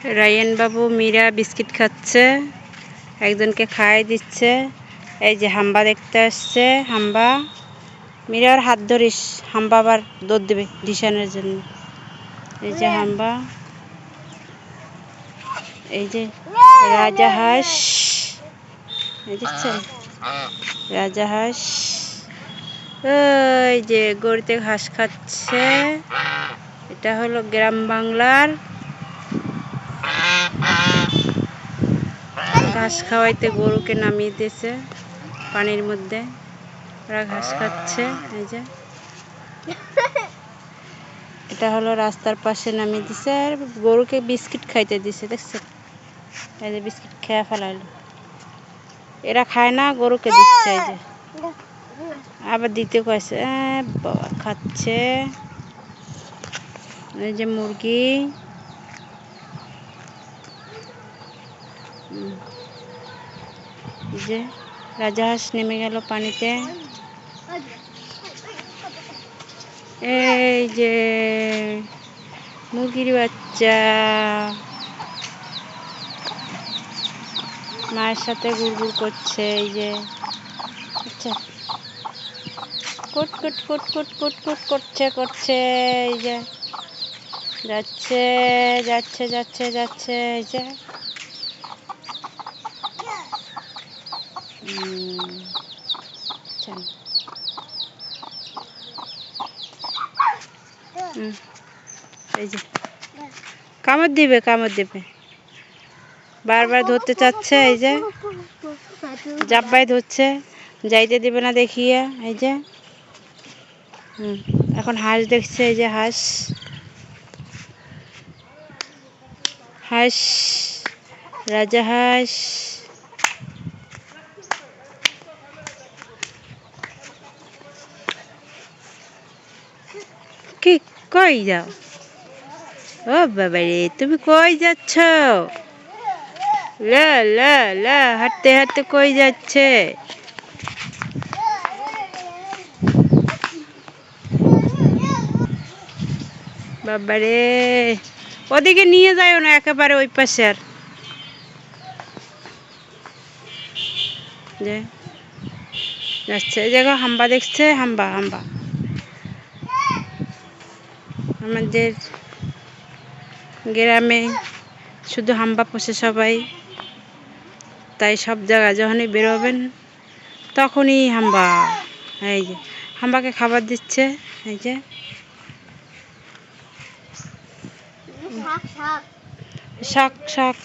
Ryan বাবু Meera biscuit খাচ্ছে, একজনকে খাইয়ে দিচ্ছে। এই যে হাম্বা দেখতে আসছে। হাম্বা, মীরার হাত ধরিস, হাম্বা আবার দৌড় দেবে ডিশানের জন্য। এই যে হাম্বা, এই যে রাজাহাঁস, এই দেখছেন রাজাহাঁস। ওই যে গরুতে ঘাস খাচ্ছে। এটা হলো গ্রাম বাংলার। ঘাস খাওয়াইতে গরুকে নামিয়ে দিয়েছে পানির মধ্যে, ওরা ঘাস খাচ্ছে। এই যে এটা হলো রাস্তার পাশে নামিয়ে দিছে আর গরুকে বিস্কিট খাইতে দিছে, দেখছেন? এই যে বিস্কিট খেয়ে ফেলাইলো। এরা খায় না, গরুকে দিচ্ছে। এই যে আবার দিতে কয়েছে, বাবা খাচ্ছে। এই যে মুরগি, যে রাজাহাঁস নেমে গেল পানিতে। এই যে মুরগির বাচ্চা মায়ের সাথে গুড়গুড় করছে। এই যে আচ্ছা, কুট কুট কুট কুট কুট কুট করছে করছে। এই যে যাচ্ছে যাচ্ছে যাচ্ছে যাচ্ছে। এই যে এই যে কামড় দিবে, কামড় দিবে, বারবার ধরতে চাচ্ছে। এই যে জাব্বাই ধরছে, যাইতে দিবে না দেখিয়ে। এই যে এখন হাঁস দেখছে। এই যে হাঁস, হাঁস, রাজাহাঁস। কি কই যাও? ও বাবা রে, তুমি কই যাচ্ছ? লা লা লা, হাঁটতে হাঁটতে কই যাচ্ছে? বাবা রে, ওদিকে নিয়ে যাও না, একেবারে ওই পাশে। আর যে যাচ্ছে, এই জায়গা হাম্বা দেখছে। হাম্বা হাম্বা, আমাদের গ্রামে শুধু হাম্বা পোষে সবাই, তাই সব জায়গায় যখনই বেরোবেন তখনই হাম্বা। এই যে হাম্বাকে খাবার দিচ্ছে। এই যে শাক শাক,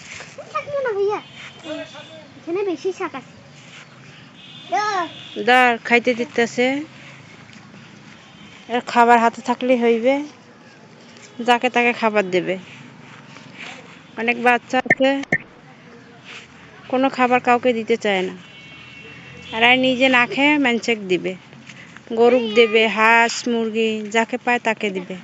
দাঁড় খাইতে দিতেছে। খাবার হাতে থাকলেই হইবে, যাকে তাকে খাবার দেবে। অনেক বাচ্চা আছে, কোনো খাবার কাউকে দিতে চায় না, আর নিজে না খেয়ে মানুষকে দিবে, গরুকে দেবে, হাঁস মুরগি যাকে পায় তাকে দিবে।